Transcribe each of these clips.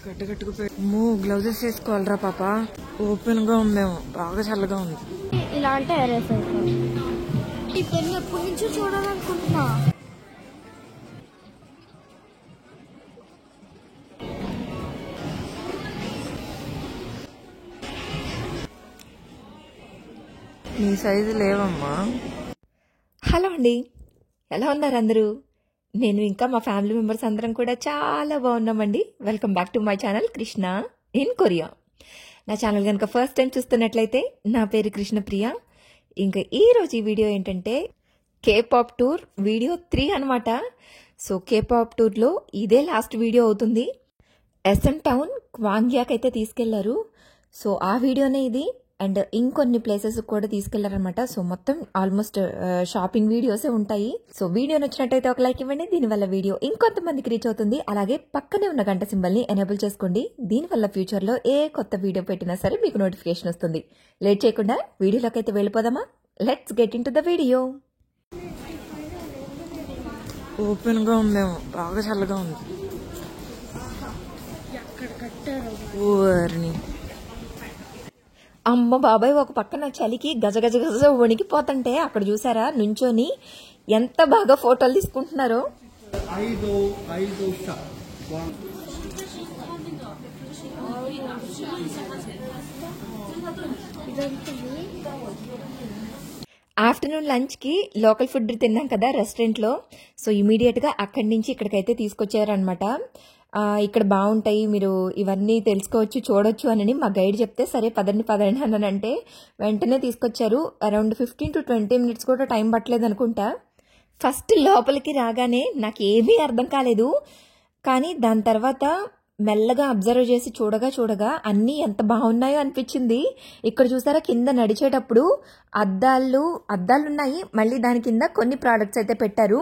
గట్టుకుపోయి gloves వేసుకోవాలరా పాప. Open గా ఉందేమో, బాగా చల్లగా ఉంది. ఇలా అంటే ఈ పెన్ ఎప్పటి నుంచో చూడాలనుకుంటున్నా. నీ సైజు లేవమ్మా. హలో అండి, ఎలా ఉన్నారు అందరూ? నేను ఇంకా మా ఫ్యామిలీ మెంబర్స్ అందరం కూడా చాలా బాగున్నామండి. Welcome back to my channel Krishna in Korea. నా ఛానల్ కనుక ఫస్ట్ టైం చూస్తున్నట్లయితే నా పేరు కృష్ణప్రియ. ఇంకా ఈరోజు ఈ వీడియో ఏంటంటే కేపాప్ టూర్ వీడియో 3 అనమాట. సో కేపాప్ టూర్లో ఇదే లాస్ట్ వీడియో అవుతుంది. ఎస్ఎన్ టౌన్ క్వాంగ్యాక్ అయితే తీసుకెళ్లారు. సో ఆ వీడియోనే ఇది. అండ్ ఇంకొన్ని ప్లేసెస్ కూడా తీసుకెళ్లారనమాట. సో మొత్తం ఆల్మోస్ట్ షాపింగ్ వీడియోసే ఉంటాయి. సో వీడియో నచ్చినట్టయితే ఒక లైక్ ఇవ్వండి. దీనివల్ల వీడియో ఇంకొంతమందికి రీచ్ అవుతుంది. అలాగే పక్కనే ఉన్న గంట సింబల్ ని ఎనేబుల్ చేసుకోండి. దీనివల్ల ఫ్యూచర్ లో ఏ కొత్త వీడియో పెట్టినా సరే మీకు నోటిఫికేషన్ వస్తుంది. లేట్ చేయకుండా వీడియోలోకి అయితే వెళ్ళిపోదామా? Let's get in to the video. Open గా ఉందేమో, బాగా చల్లగా ఉంది. ఊరిని అమ్మ బాబాయ్, ఒక పక్కన చలికి గజ గజ గజ వణికిపోతుంటే అక్కడ చూసారా నుంచొని ఎంత బాగా ఫోటోలు తీసుకుంటున్నారో. ఆఫ్టర్నూన్ లంచ్ కి లోకల్ ఫుడ్ తిన్నాం కదా రెస్టారెంట్ లో. సో ఇమీడియట్ గా అక్కడి నుంచి ఇక్కడికైతే తీసుకొచ్చారనమాట. ఇక్కడ బాగుంటాయి, మీరు ఇవన్నీ తెలుసుకోవచ్చు, చూడొచ్చు అని మా గైడ్ చెప్తే సరే పదండి పదండి అనంటే వెంటనే తీసుకొచ్చారు. అరౌండ్ 15 to 20 minutes కూడా టైం పట్టలేదు అనుకుంటా. ఫస్ట్ లోపలికి రాగానే నాకు ఏమీ అర్థం కాలేదు. కానీ దాని తర్వాత మెల్లగా అబ్జర్వ్ చేసి చూడగా అన్నీ ఎంత బాగున్నాయో అనిపించింది. ఇక్కడ చూసారా కింద నడిచేటప్పుడు అద్దాలున్నాయి. మళ్ళీ దాని కింద కొన్ని ప్రోడక్ట్స్ అయితే పెట్టారు.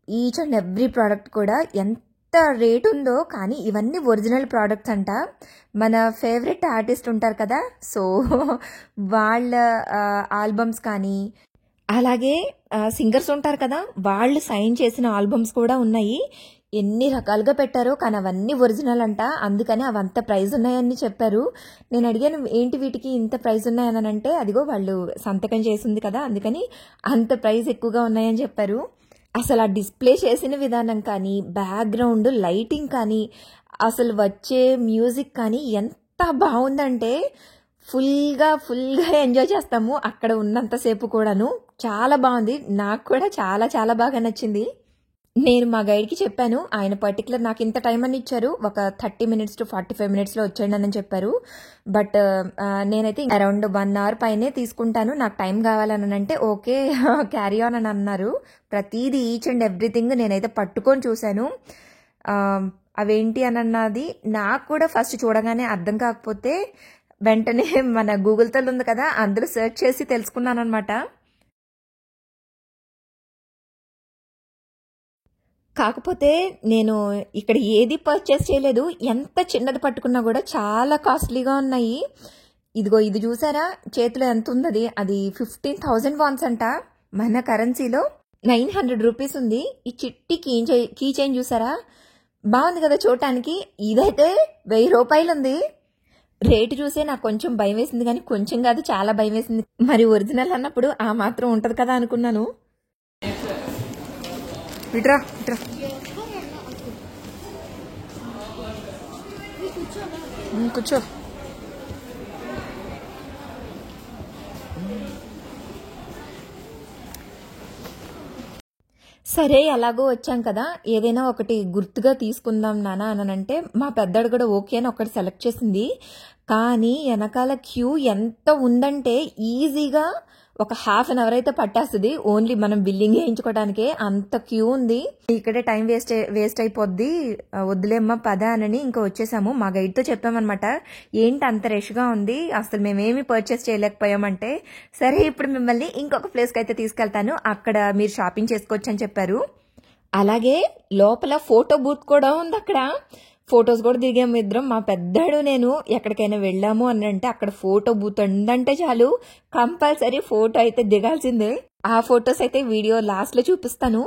ఈచ్ అండ్ ఎవ్రీ ప్రోడక్ట్ కూడా ఎంత రేట్ ఉందో. కానీ ఇవన్నీ ఒరిజినల్ ప్రోడక్ట్స్ అంట. మన ఫేవరెట్ ఆర్టిస్ట్ ఉంటారు కదా, సో వాళ్ళ ఆల్బమ్స్ కానీ అలాగే సింగర్స్ ఉంటారు కదా, వాళ్ళు సైన్ చేసిన ఆల్బమ్స్ కూడా ఉన్నాయి. ఎన్ని రకాలుగా పెట్టారో, కానీ అవన్నీ ఒరిజినల్ అంట. అందుకని అవంత ప్రైజ్ ఉన్నాయని చెప్పారు. నేను అడిగాను ఏంటి వీటికి ఇంత ప్రైజ్ ఉన్నాయని అంటే, అదిగో వాళ్ళు సంతకం చేసింది కదా అందుకని అంత ప్రైజ్ ఎక్కువగా ఉన్నాయని చెప్పారు. అసలు ఆ డిస్ప్లే చేసిన విధానం కానీ, బ్యాక్గ్రౌండ్ లైటింగ్ కానీ, అసలు వచ్చే మ్యూజిక్ కానీ ఎంత బాగుందంటే ఫుల్గా ఎంజాయ్ చేస్తాము అక్కడ ఉన్నంతసేపు కూడాను. చాలా బాగుంది, నాకు కూడా చాలా చాలా బాగా నచ్చింది. నేను మా గైడ్కి చెప్పాను, ఆయన పర్టికులర్ నాకు ఇంత టైం అని ఇచ్చారు, ఒక 30 minutes to 45 minutes వచ్చేయండి అని చెప్పారు. బట్ నేనైతే అరౌండ్ 1 hour పైనే తీసుకుంటాను, నాకు టైం కావాలని అంటే ఓకే క్యారీ ఆన్ అని అన్నారు. ప్రతిదీ ఈచ్ అండ్ ఎవ్రీథింగ్ నేనైతే పట్టుకొని చూశాను. అవేంటి అని అన్నది నాకు కూడా ఫస్ట్ చూడగానే అర్థం కాకపోతే వెంటనే మన గూగుల్తో ఉంది కదా, అందులో సెర్చ్ చేసి తెలుసుకున్నాను అనమాట. కాకపోతే నేను ఇక్కడ ఏది పర్చేస్ చేయలేదు. ఎంత చిన్నది పట్టుకున్నా కూడా చాలా కాస్ట్లీగా ఉన్నాయి. ఇదిగో ఇది చూసారా చేతిలో ఎంత ఉంది, అది 15,000 wons అంట. మన కరెన్సీలో 900 rupees ఉంది. ఈ చిట్టి కీ చైన్ చూసారా, బాగుంది కదా చూడటానికి. ఇదైతే 1000 రూపాయలు ఉంది. రేటు చూసే నాకు కొంచెం భయం వేసింది, కానీ కొంచెం కాదు చాలా భయం వేసింది. మరి ఒరిజినల్ అన్నప్పుడు ఆ మాత్రం ఉంటది కదా అనుకున్నాను. ఇట్రా కూర్చో. సరే ఎలాగో వచ్చాం కదా, ఏదైనా ఒకటి గుర్తుగా తీసుకుందాం నాన్న అని అంటే మా పెద్దడు కూడా ఓకే అని ఒకటి సెలెక్ట్ చేసింది. కానీ వెనకాల క్యూ ఎంత ఉందంటే ఈజీగా ఒక 1/2 hour అయితే పట్టేస్తుంది ఓన్లీ మనం బిల్లింగ్ వేయించుకోవడానికే. అంత క్యూ ఉంది. ఇక్కడే టైం వేస్ట్ అయిపోద్ది, వద్దులేమ్మా పద అని ఇంకా వచ్చేసాము. మా గైడ్తో చెప్పామన్నమాట, ఏంటి అంత రష్గా ఉంది, అసలు మేమేమి పర్చేస్ చేయలేకపోయామంటే, సరే ఇప్పుడు మిమ్మల్ని ఇంకొక ప్లేస్కి అయితే తీసుకెళ్తాను, అక్కడ మీరు షాపింగ్ చేసుకోవచ్చు అని చెప్పారు. అలాగే లోపల ఫోటో బూత్ కూడా ఉంది. అక్కడ ఫొటోస్ కూడా దిగాము ఇద్దరం. మా పెద్దాడు నేను ఎక్కడికైనా వెళ్ళాము అని అంటే అక్కడ ఫోటో బూత్ ఉందంటే చాలు కంపల్సరీ ఫోటో అయితే దిగాల్సిందే. ఆ ఫొటోస్ అయితే వీడియో లాస్ట్ లో చూపిస్తాను.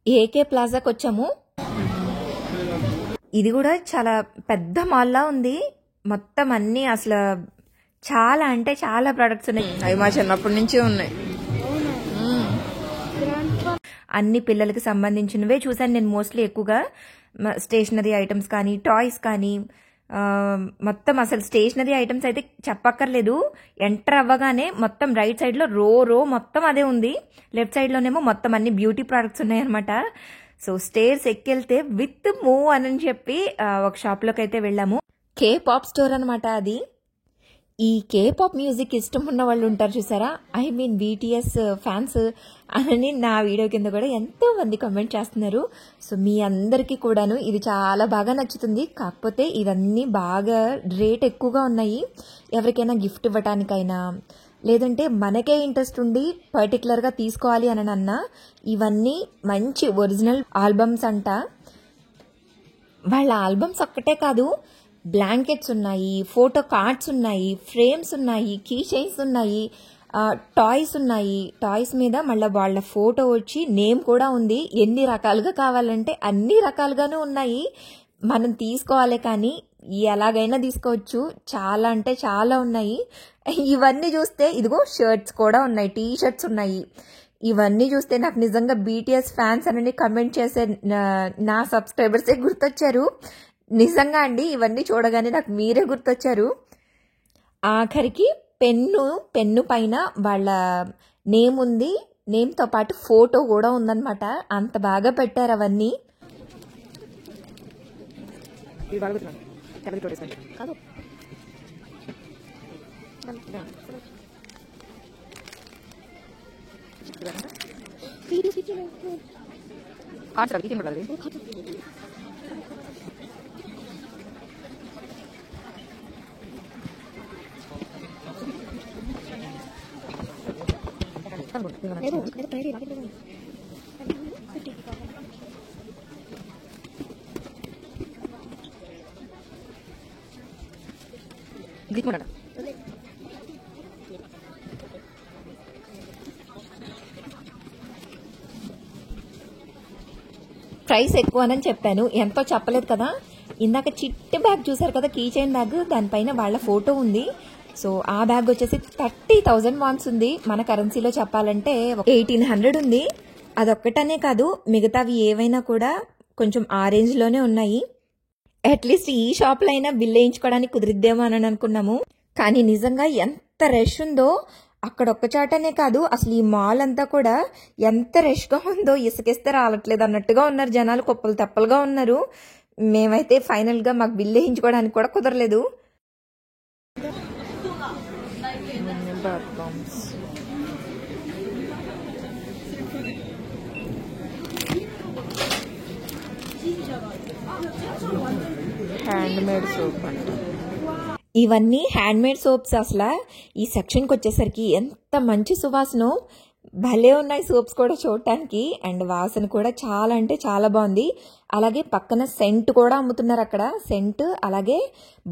ఏకే ప్లాజాకి వచ్చాము. ఇది కూడా చాలా పెద్ద మాల్లా ఉంది. మొత్తం అన్ని అసలు చాలా అంటే చాలా ప్రొడక్ట్స్ ఉన్నాయి. అవి మా చిన్నప్పటి నుంచి ఉన్నాయి. అన్ని పిల్లలకి సంబంధించినవే చూసాను నేను మోస్ట్లీ. ఎక్కువగా స్టేషనరీ ఐటమ్స్ కానీ టాయ్స్ కానీ మొత్తం అసలు స్టేషనరీ ఐటమ్స్ అయితే చెప్పక్కర్లేదు. ఎంటర్ అవ్వగానే మొత్తం రైట్ సైడ్ లో రో మొత్తం అదే ఉంది. లెఫ్ట్ సైడ్ లోనేమో మొత్తం అన్ని బ్యూటీ ప్రొడక్ట్స్ ఉన్నాయన్నమాట. సో స్టేర్స్ ఎక్కెళ్తే విత్ మూవ్ అని చెప్పి ఒక షాప్ లోకి అయితే వెళ్ళాము. కే పాప్ స్టోర్ అనమాట అది. ఈ కే పాప్ మ్యూజిక్ ఇష్టం ఉన్న వాళ్ళు ఉంటారు చూసారా, ఐ మీన్ బీటీఎస్ ఫ్యాన్స్ అని నా వీడియో కింద కూడా ఎంతో మంది కామెంట్ చేస్తున్నారు. సో మీ అందరికీ కూడాను ఇది చాలా బాగా నచ్చుతుంది. కాకపోతే ఇవన్నీ బాగా రేట్ ఎక్కువగా ఉన్నాయి. ఎవరికైనా గిఫ్ట్ ఇవ్వటానికైనా లేదంటే మనకే ఇంట్రెస్ట్ ఉండి పర్టికులర్గా తీసుకోవాలి అని అన్నా ఇవన్నీ మంచి ఒరిజినల్ ఆల్బమ్స్ అంట. వాళ్ళ ఆల్బమ్స్ ఒక్కటే కాదు, బ్లాంకెట్స్ ఉన్నాయి, ఫోటో కార్డ్స్ ఉన్నాయి, ఫ్రేమ్స్ ఉన్నాయి, కీ చైన్స్ ఉన్నాయి, టాయ్స్ ఉన్నాయి. టాయ్స్ మీద మళ్ళీ వాళ్ళ ఫోటో వచ్చి నేమ్ కూడా ఉంది. ఎన్ని రకాలుగా కావాలంటే అన్ని రకాలుగానే ఉన్నాయి. మనం తీసుకోవాలి కానీ ఎలాగైనా తీసుకోవచ్చు. చాలా అంటే చాలా ఉన్నాయి. ఇవన్నీ చూస్తే ఇదిగో షర్ట్స్ కూడా ఉన్నాయి, టీ షర్ట్స్ ఉన్నాయి. ఇవన్నీ చూస్తే నాకు నిజంగా బీటీఎస్ ఫ్యాన్స్ అని కమెంట్ చేసే నా సబ్స్క్రైబర్సే గుర్తొచ్చారు. నిజంగా అండి, ఇవన్నీ చూడగానే నాకు మీరే గుర్తొచ్చారు. ఆఖరికి పెన్ను పైన వాళ్ళ నేమ్ ఉంది. నేమ్తో పాటు ఫోటో కూడా ఉందన్నమాట. అంత బాగా పెట్టారు అవన్నీ. ప్రైస్ ఎక్కువ అని చెప్పాను, ఎంతో చెప్పలేదు కదా. ఇందాక చిట్టి బ్యాగ్ చూసారు కదా, కీ చైన్ బ్యాగ్, దానిపైన వాళ్ళ ఫోటో ఉంది. సో ఆ బ్యాగ్ వచ్చేసి 30,000 వాన్స్ ఉంది. మన కరెన్సీలో చెప్పాలంటే 1,800 ఉంది. అదొక్కటనే కాదు, మిగతావి ఏవైనా కూడా కొంచెం ఆ రేంజ్లోనే ఉన్నాయి. అట్లీస్ట్ ఈ షాప్లో అయినా బిల్ వేయించుకోవడానికి కుదిరిద్దేమో అని అనుకున్నాము. కానీ నిజంగా ఎంత రష్ ఉందో అక్కడ ఒక్క చాటనే కాదు, అసలు ఈ మాల్ అంతా కూడా ఎంత రష్గా ఉందో, ఇసుకేస్తే రావట్లేదు అన్నట్టుగా ఉన్నారు జనాలు. కుప్పలు తెప్పలుగా ఉన్నారు. మేమైతే ఫైనల్గా మాకు బిల్ వేయించుకోవడానికి కూడా కుదరలేదు. హ్యాండ్మేడ్ సోప్ అంట. ఇవన్నీ హ్యాండ్మేడ్ సోప్స్. అసలు ఈ సెక్షన్కి వచ్చేసరికి ఎంత మంచి సువాసన, భలే ఉన్నాయి సోప్స్ కూడా చూడటానికి. అండ్ వాసన కూడా చాలా అంటే చాలా బాగుంది. అలాగే పక్కన సెంట్ కూడా అమ్ముతున్నారు అక్కడ. సెంట్, అలాగే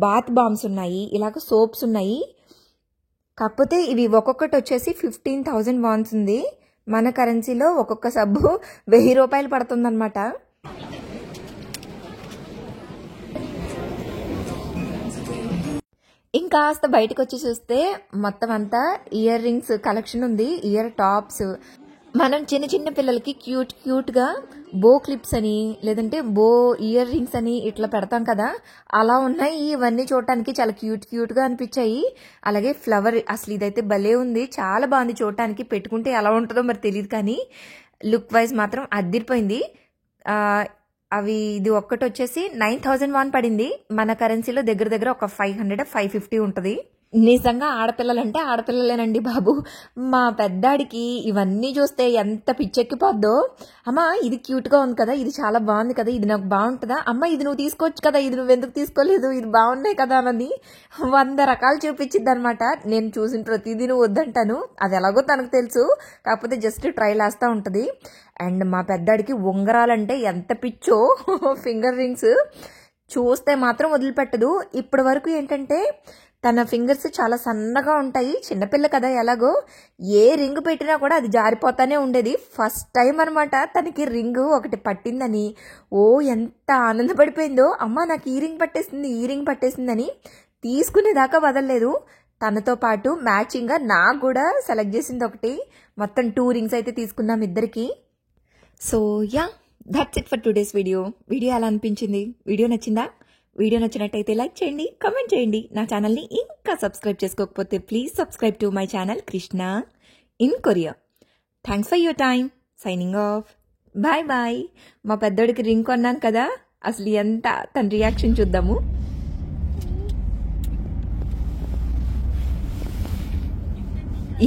బాత్ బాంబ్స్ ఉన్నాయి, ఇలాగ సోప్స్ ఉన్నాయి. కాకపోతే ఇవి ఒక్కొక్కటి వచ్చేసి 15,000 వాన్స్ ఉంది. మన కరెన్సీలో ఒక్కొక్క సబ్బు 1000 రూపాయలు పడుతుందన్నమాట. ఇంకాస్త బయటకు వచ్చి చూస్తే మొత్తం అంతా ఇయర్ రింగ్స్ కలెక్షన్ ఉంది, ఇయర్ టాప్స్. మనం చిన్న చిన్న పిల్లలకి క్యూట్గా బో క్లిప్స్ అని లేదంటే బో ఇయర్ రింగ్స్ అని ఇట్లా పెడతాం కదా, అలా ఉన్నాయి. ఇవన్నీ చూడటానికి చాలా క్యూట్గా అనిపించాయి. అలాగే ఫ్లవర్, అసలు ఇదైతే భలే ఉంది, చాలా బాగుంది చూడటానికి. పెట్టుకుంటే ఎలా ఉంటుందో మరి తెలియదు కానీ లుక్ వైజ్ మాత్రం అదిరిపోయింది. అవి ఇది ఒక్కటి వచ్చేసి 9,000 వాన్ పడింది. మన కరెన్సీలో దగ్గర దగ్గర ఒక 500-550 ఉంటుంది. నిజంగా ఆడపిల్లలంటే ఆడపిల్లలేనండి బాబు. మా పెద్దాడికి ఇవన్నీ చూస్తే ఎంత పిచ్చెక్కిపోద్దో. అమ్మా ఇది క్యూట్గా ఉంది కదా, ఇది చాలా బాగుంది కదా, ఇది నాకు బాగుంటుందా, అమ్మ ఇది నువ్వు తీసుకోవచ్చు కదా, ఇది నువ్వు ఎందుకు తీసుకోలేదు, ఇది బాగున్నాయి కదా అని 100 రకాలు చూపించిద్ది అనమాట. నేను చూసిన ప్రతిదీ నువ్వు వద్దంటాను, అది ఎలాగో తనకు తెలుసు, కాకపోతే జస్ట్ ట్రైల్ వేస్తూ ఉంటుంది. అండ్ మా పెద్దాడికి ఉంగరాలంటే ఎంత పిచ్చో, ఫింగర్ రింగ్స్ చూస్తే మాత్రం వదిలిపెట్టదు. ఇప్పటి వరకు ఏంటంటే తన ఫింగర్స్ చాలా సన్నగా ఉంటాయి, చిన్నపిల్ల కదా, ఎలాగో ఏ రింగ్ పెట్టినా కూడా అది జారిపోతానే ఉండేది. ఫస్ట్ టైం అనమాట తనకి రింగ్ ఒకటి పట్టిందని. ఓ ఎంత ఆనందపడిపోయిందో, అమ్మ నాకు ఈ రింగ్ పట్టేసిందని తీసుకునేదాకా వదలలేదు. తనతో పాటు మ్యాచింగ్గా నాకు కూడా సెలెక్ట్ చేసింది ఒకటి. మొత్తం 2 రింగ్స్ అయితే తీసుకున్నాం ఇద్దరికి. So yeah, that's it for today's video. ఎలా అనిపించింది? వీడియో నచ్చిందా? వీడియో నచ్చినట్టయితే లైక్ చేయండి, కామెంట్ చేయండి. నా ఛానల్ని ఇంకా సబ్స్క్రైబ్ చేసుకోకపోతే please subscribe to my channel Krishna in Korea. Thanks for your time. Signing off. Bye bye. మా పెద్దోడికి రింగ్ కొన్నాను కదా, అసలు ఎంత తన రియాక్షన్ చూద్దాము.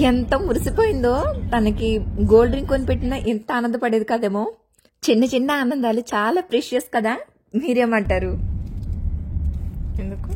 ఎంత మురిసిపోయిందో. తనకి గోల్డ్ రింగ్ కొని పెట్టినా ఎంత ఆనందపడేది కదేమో. చిన్న ఆనందాలు చాలా ప్రెషియస్ కదా, మీరేమంటారు? ఎందుకు